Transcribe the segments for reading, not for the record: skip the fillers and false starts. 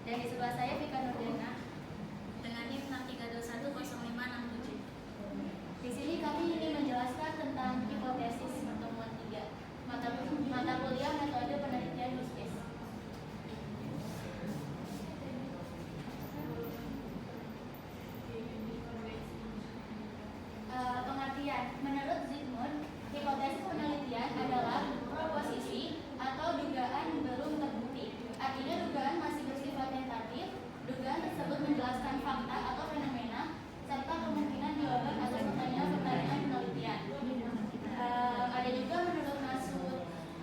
Dan di sebelah saya Vika Nurdana dengan NIM 632105667. Di sini kami ingin menjelaskan tentang hipotesis pertemuan 3, mata kuliah metode penelitian use case. Pengertian, menurut Zygmunt, hipotesis penelitian adalah proposisi atau dugaan belum terbukti. Artinya dugaan masih bersifat tentatif. Dugaan tersebut menjelaskan fakta atau fenomena serta kemungkinan jawaban atas pertanyaan penelitian. Ada juga menurut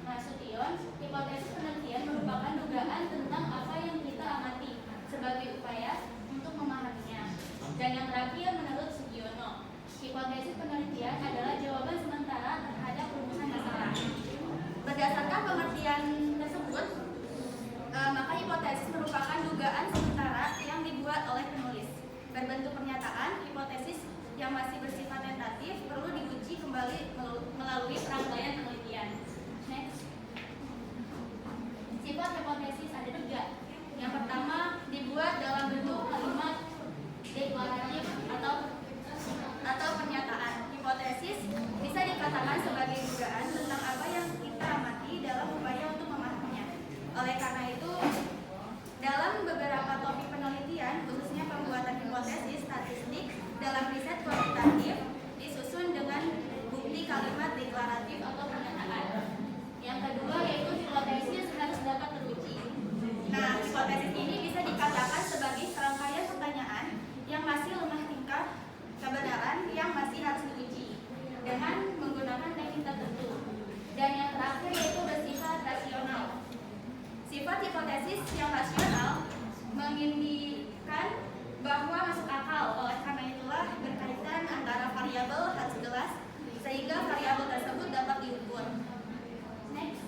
Nasution, hipotesis penelitian merupakan dugaan tentang apa yang kita amati sebagai upaya untuk memahaminya. Dan yang terakhir menurut Sugiono, hipotesis penelitian adalah jawaban sementara terhadap rumusan masalah. Berdasarkan pengertian tersebut, maka hipotesis merupakan dugaan sementara yang dibuat oleh penulis. Berbentuk pernyataan, hipotesis yang masih bersifat tentatif perlu diuji kembali melalui rangkaian penelitian. Next. Sifat hipotesis ada 3. Yang pertama, dibuat dalam bentuk kalimat deklaratif atau pernyataan. Hipotesis bisa dikatakan sebagai dugaan tentang apa yang kita amati dalam upaya untuk memahaminya. Oleh karena itu, dalam beberapa topik penelitian, khususnya pembuatan hipotesis statistik dalam riset kualitatif, disusun dengan bukti kalimat deklaratif atau pernyataan. Yang kedua yaitu hipotesis harus dapat teruji. Nah, hipotesis ini bisa dikatakan sebagai serangkaian pertanyaan yang masih lemah tingkat kebenaran yang masih harus diuji dengan menggunakan teknik tertentu. Dan yang terakhir yaitu bersifat rasional. Sifat hipotesis yang rasional mengindikan bahwa masuk akal, oleh karena itulah berkaitan antara variabel harus jelas sehingga variabel tersebut dapat diukur. Next.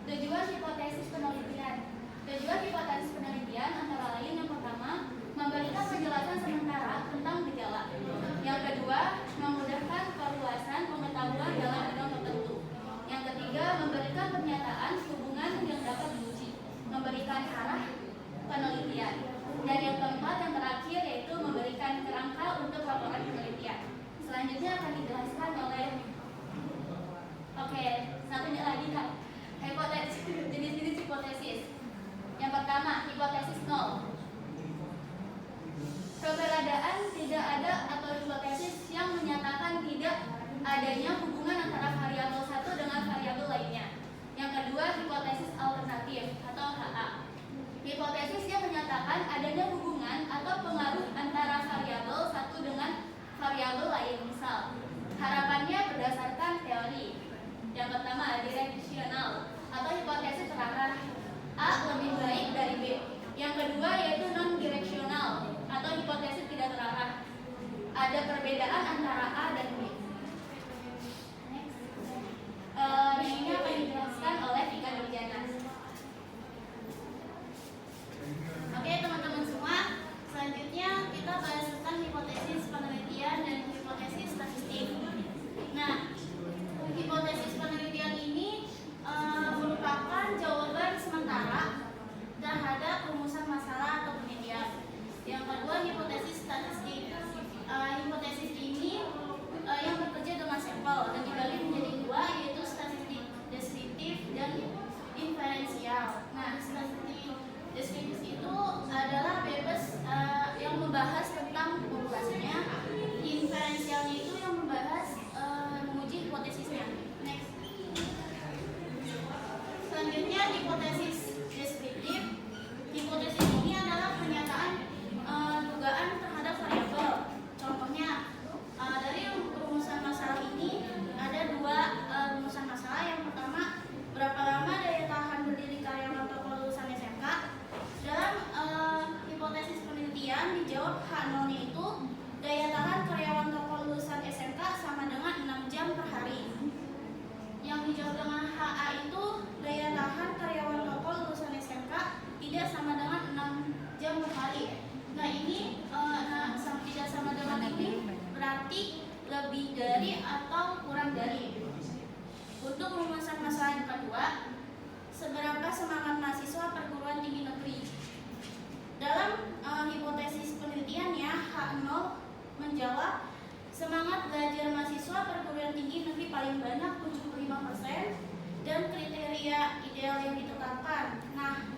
Tujuan hipotesis penelitian. Tujuan hipotesis penelitian antara lain yang pertama, memberikan penjelasan sementara tentang gejala. Yang kedua, memudahkan perluasan pengetahuan dalam bidang tertentu. Yang ketiga, memberikan pernyataan hubungan yang dapat diuji, memberikan arah penelitian. Dan yang keempat, yang terakhir yaitu memberikan kerangka untuk laporan penelitian. Selanjutnya akan dijelaskan oleh satunya lagi Kak. Hipotesis, jenis-jenis hipotesis. Yang pertama, hipotesis nol. Keberadaan tidak ada atau hipotesis yang menyatakan tidak adanya hubungan antara variabel satu dengan variabel lainnya. Yang kedua, hipotesis alternatif atau HA. Hipotesis yang menyatakan adanya hubungan atau pengaruh antara variabel satu dengan variabel lain. Misal, harapannya berdasarkan teori. Yang pertama, direksional atau hipotesis terarah. A lebih baik dari B. Yang kedua yaitu non-direksional atau hipotesis tidak terarah. Ada perbedaan antara A dan B. Ini akan dijelaskan oleh Vika Nurdana. Oke teman-teman semua, selanjutnya kita bahas tentang hipotesis penelitian dan hipotesis statistik. Nah, hipotesis penelitian ini merupakan jawaban sementara terhadap rumusan masalah atau penelitian. Yang kedua, hipotesis statistik. Hipotesis ini yang bekerja dengan sampel dan dibagi menjadi 2, yaitu statistik deskriptif dan inferensial. Nah, statistik deskriptif itu adalah bebas yang membahas tentang populasinya. Inferensialnya itu yang membahas menguji hipotesisnya. Next. Selanjutnya, hipotesis deskriptif. Hipotesis ini adalah pernyataan dugaan terhadap variabel. Contohnya, dari rumusan masalah ini ada 2 rumusan masalah. Yang pertama, berapa lama daya tahan berdiri karyawan toko lulusan SMK. Dalam hipotesis penelitian dijawab H0-nya itu daya tahan karyawan toko lulusan SMK sama dengan 6 jam per hari. Yang dijawab dengan HA itu daya tahan karyawan toko lulusan SMK tidak sama dengan 6 jam per hari. Nah ini tidak sama dengan ini berarti lebih dari atau kurang dari. Untuk rumusan masalah yang kedua, seberapa semangat mahasiswa perguruan tinggi negeri. Dalam hipotesis penelitiannya, H0 menjawab semangat belajar mahasiswa perguruan tinggi negeri paling banyak 75% dan kriteria ideal yang ditetapkan. Nah,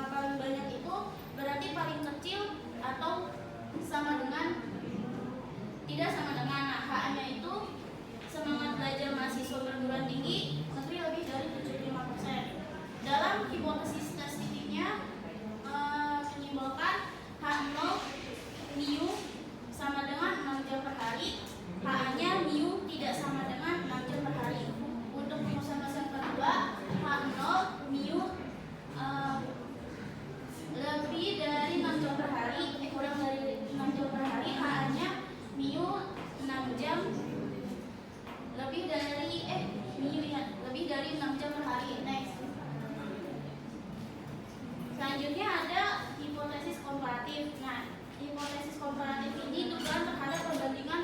paling banyak itu berarti paling kecil atau sama dengan tidak sama dengan. Nah, H-nya itu semangat belajar mahasiswa perguruan tinggi negeri lebih dari 75%. Dalam hipotesis tes titiknya menyimpulkan H0 mu sama dengan 6 jam per hari, H-nya mu tidak sama dengan 6 jam per hari. Untuk rumusan kedua, H0 mu lebih dari 6 jam per hari, kurang dari 6 jam per hari, H-nya mu 6 jam lebih dari 6 jam per hari. Next. Selanjutnya ada hipotesis komparatif. Nah, hipotesis komparatif ini dugaan terhadap perbandingan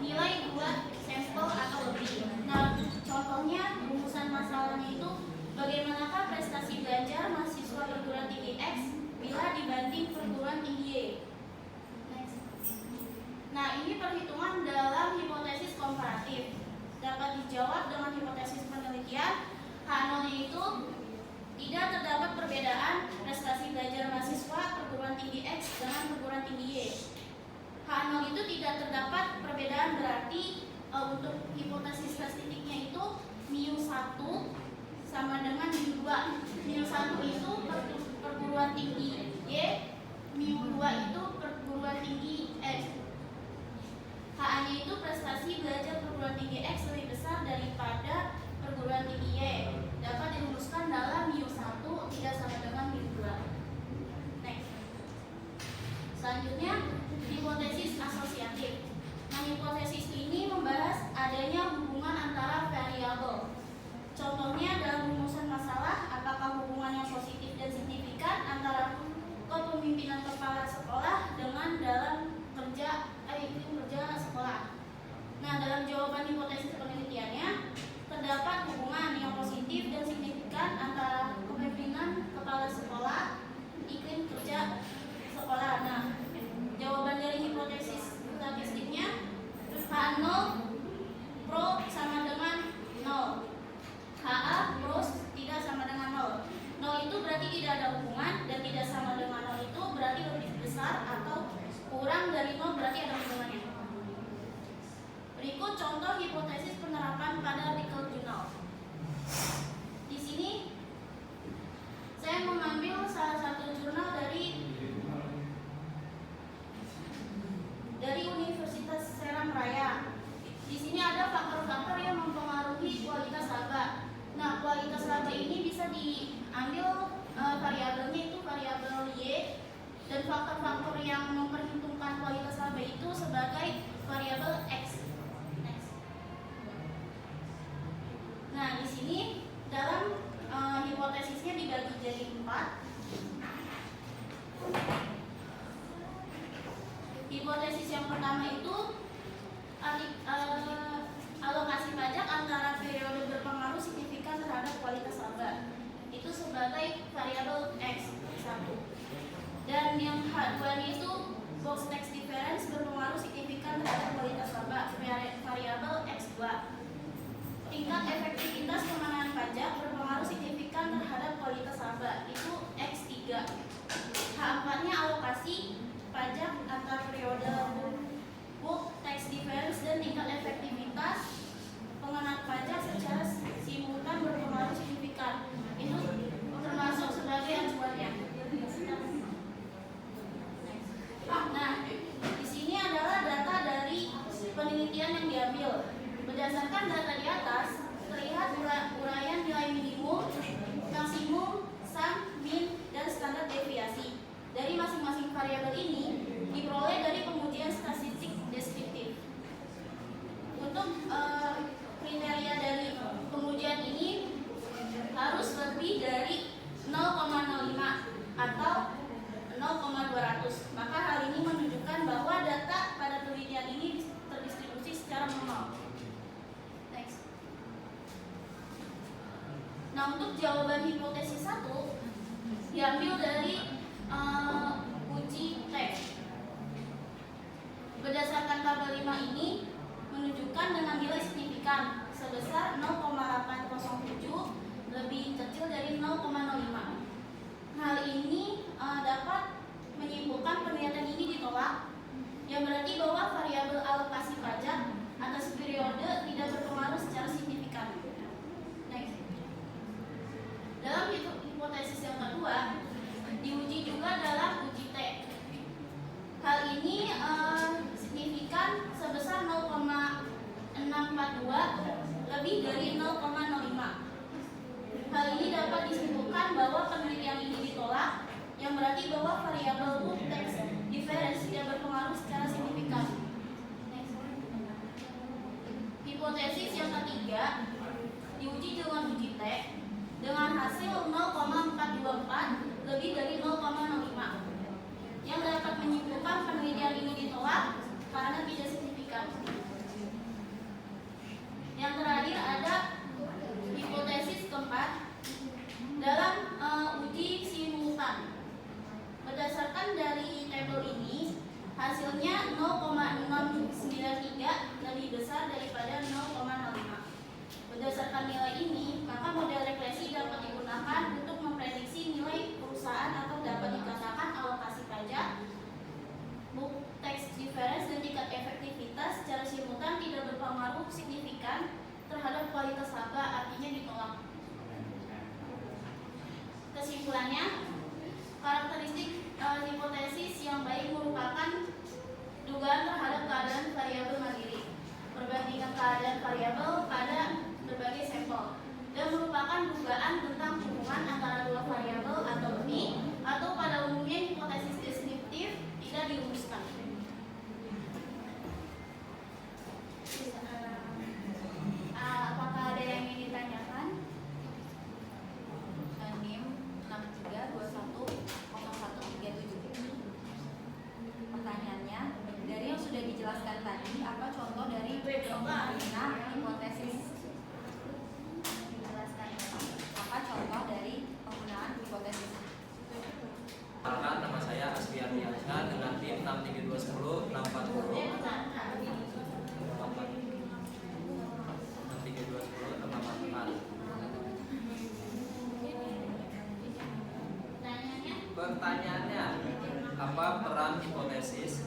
nilai buat sampel atau lebih. Nah, contohnya rumusan masalahnya itu bagaimanakah prestasi belajar mahasiswa perguruan tinggi X bila dibanding perguruan tinggi Y. Next. Nah, ini perhitungan dalam hipotesis komparatif. Dapat dijawab dengan hipotesis penelitian. H0 itu tidak terdapat perbedaan prestasi belajar mahasiswa perguruan tinggi X dengan perguruan tinggi Y. H0 itu tidak terdapat perbedaan berarti untuk hipotesis tes titiknya itu mu1 sama dengan mu2. Mu1 itu perguruan tinggi Y, mu2 itu perguruan tinggi X. H-nya itu prestasi belajar perguruan tinggi X lebih besar daripada perguruan tinggi Y. Dapat dirumuskan dalam mu1 tidak sama dengan mu2. Next. Selanjutnya, hipotesis asosiatif. Nah, hipotesis ini membahas adanya hubungan antara variabel. Contohnya dalam rumusan masalah, apakah hubungan yang positif dan signifikan antara kepemimpinan kepala sekolah dengan dalam kerja sekolah. Nah, dalam jawaban hipotesis penelitiannya terdapat hubungan yang positif dan signifikan antara kepemimpinan kepala sekolah, iklim kerja sekolah. Nah, jawaban dari hipotesis statistiknya H0 pro sama dengan 0, HA pro tidak sama dengan 0. 0 itu berarti tidak ada hubungan dan tidak sama dengan 0 itu berarti lebih besar atau kurang dari 0 berarti ada hubungannya. Berikut contoh hipotesis penerapan pada artikel jurnal. Di sini saya mengambil salah satu jurnal dari Universitas Seram Raya. Di sini ada faktor-faktor yang mempengaruhi kualitas laba. Nah, kualitas laba ini bisa diambil variabelnya itu variabel Y dan faktor-faktor yang memperhitungkan kualitas laba itu sebagai variabel X. Nah, di sini dalam hipotesisnya dibagi jadi 4. Hipotesis yang pertama itu alokasi pajak antara periode berpengaruh signifikan terhadap kualitas laba. Itu sebagai variabel X1. Dan yang H2 itu box tax difference berpengaruh signifikan terhadap kualitas laba, variabel X2. Tingkat efektivitas pengenaan pajak berpengaruh signifikan terhadap kualitas laba, itu X3. H4-nya alokasi pajak antar periode book tax difference dan tingkat efektivitas pengenaan pajak secara simultan berpengaruh signifikan. Itu termasuk sebagai acuannya. Nah, di sini adalah data dari penelitian yang diambil. Berdasarkan data di atas, terlihat uraian nilai minimum, maksimum, sum, min, dan standar deviasi dari masing-masing variabel ini diperoleh dari pengujian statistik deskriptif. Untuk kriteria dari pengujian ini harus lebih dari 0,05 atau 0,200. Maka hal ini menunjukkan bahwa data pada penelitian ini terdistribusi secara normal. Next. Nah, Nah, untuk jawaban hipotesis 1 diambil dari uji T. Berdasarkan tabel 5 ini menunjukkan dengan nilai signifikan sebesar 0,807 lebih kecil dari 0,05. Hal ini dapat menyimpulkan penelitian ini ditolak, yang berarti bahwa variabel alokasi pajak atas periode tidak berpengaruh secara signifikan. Next. Dalam hipotesis yang kedua, diuji juga dalam uji T. Hal ini signifikan sebesar 0,642 lebih dari 0,05. Hal ini dapat disimpulkan bahwa penelitian ini ditolak, yang berarti bahwa variabel root tax difference tidak berpengaruh secara signifikan. Next. Hipotesis yang ketiga diuji dengan uji T dengan hasil 0,424 lebih dari 0,05, yang dapat menyimpulkan penelitian ini ditolak karena tidak signifikan. Yang terakhir ada hipotesis keempat dalam uji simultan. Berdasarkan dari tabel ini, hasilnya 0,693 lebih besar daripada 0,05. Berdasarkan nilai ini, maka model regresi dapat digunakan untuk memprediksi nilai perusahaan atau dapat dikatakan alokasi pajak, book tax difference, dan tingkat efektivitas secara simultan tidak berpengaruh signifikan terhadap kualitas laba, artinya ditolak. Kesimpulannya, karakteristik hipotesis yang baik merupakan dugaan terhadap keadaan variabel mandiri, perbandingan keadaan variabel pada berbagai sampel, dan merupakan dugaan tentang hubungan antara dua variabel atau lebih, atau pada umumnya hipotesis deskriptif tidak dirumuskan. Apakah ada yang ingin ditanyakan? NIM 63210137. Pertanyaannya, dari yang sudah dijelaskan tadi, apa contoh dari penggunaan hipotesis? Dijelaskan. Apa contoh dari penggunaan hipotesis? Perkenalkan, nama saya Asfian Diansyah dengan tim 63210 Pertanyaannya, apa peran hipotesis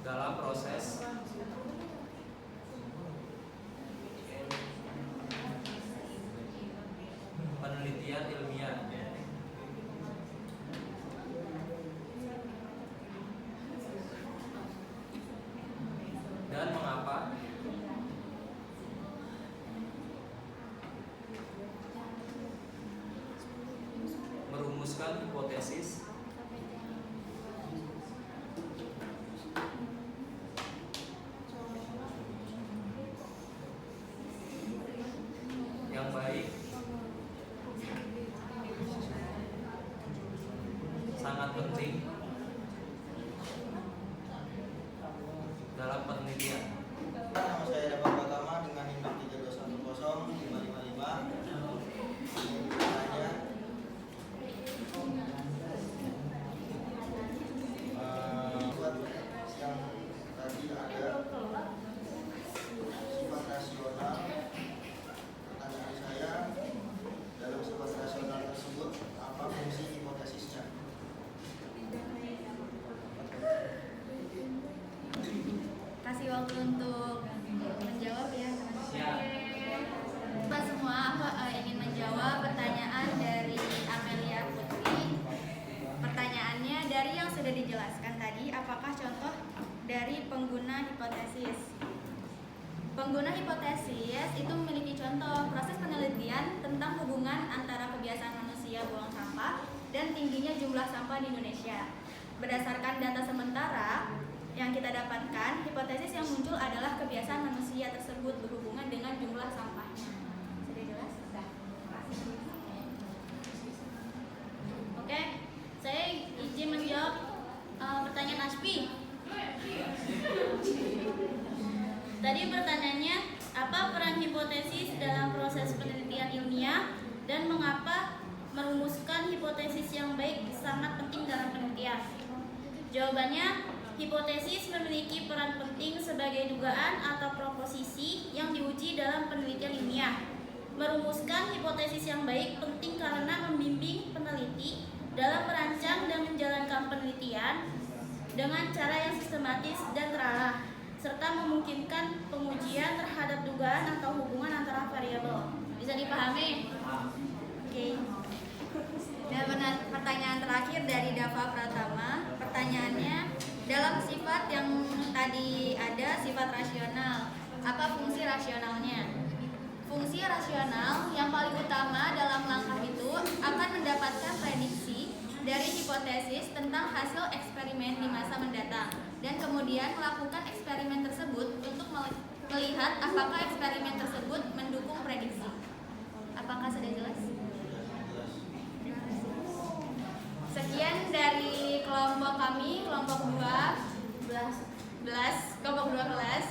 dalam proses penelitian ilmiah? Dan mengapa? Merumuskan hipotesis yang baik sangat penting dalam penelitian. Nama saya Dapat Pratama dengan NIM 3210555. Yang tadi ada sifat rasional. Pertanyaan saya, dalam sifat rasional tersebut apa fungsi hipotesisnya? Kasih waktu untuk menjawab ya. Siap. Pak semua, aku ingin menjawab pertanyaan dari Amelia Putri. Pertanyaannya, dari yang sudah dijelaskan tadi, apakah contoh dari pengguna hipotesis? Pengguna hipotesis itu memiliki contoh proses penelitian tentang hubungan antara kebiasaan manusia buang sampah dan tingginya jumlah sampah di Indonesia. Berdasarkan data sementara yang kita dapatkan, hipotesis yang muncul adalah kebiasaan manusia tersebut berhubungan dengan jumlah sampahnya. Sudah jelas? Oke, saya izin menjawab pertanyaan Aspi. Jawabannya, hipotesis memiliki peran penting sebagai dugaan atau proposisi yang diuji dalam penelitian ilmiah. Merumuskan hipotesis yang baik penting karena membimbing peneliti dalam merancang dan menjalankan penelitian dengan cara yang sistematis dan terarah, serta memungkinkan pengujian terhadap dugaan atau hubungan antara variabel. Bisa dipahami? Oke. Dan pertanyaan terakhir dari Dava Pratama. Pertanyaannya, dalam sifat yang tadi ada sifat rasional, apa fungsi rasionalnya? Fungsi rasional yang paling utama dalam langkah itu akan mendapatkan prediksi dari hipotesis tentang hasil eksperimen di masa mendatang dan kemudian melakukan eksperimen tersebut untuk melihat apakah eksperimen tersebut mendukung prediksi. Apakah sudah jelas? Sekian dari kelompok kami, kelompok 2 kelas.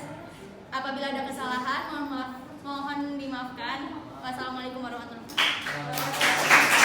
Apabila ada kesalahan, mohon dimaafkan. Wassalamualaikum warahmatullahi wabarakatuh.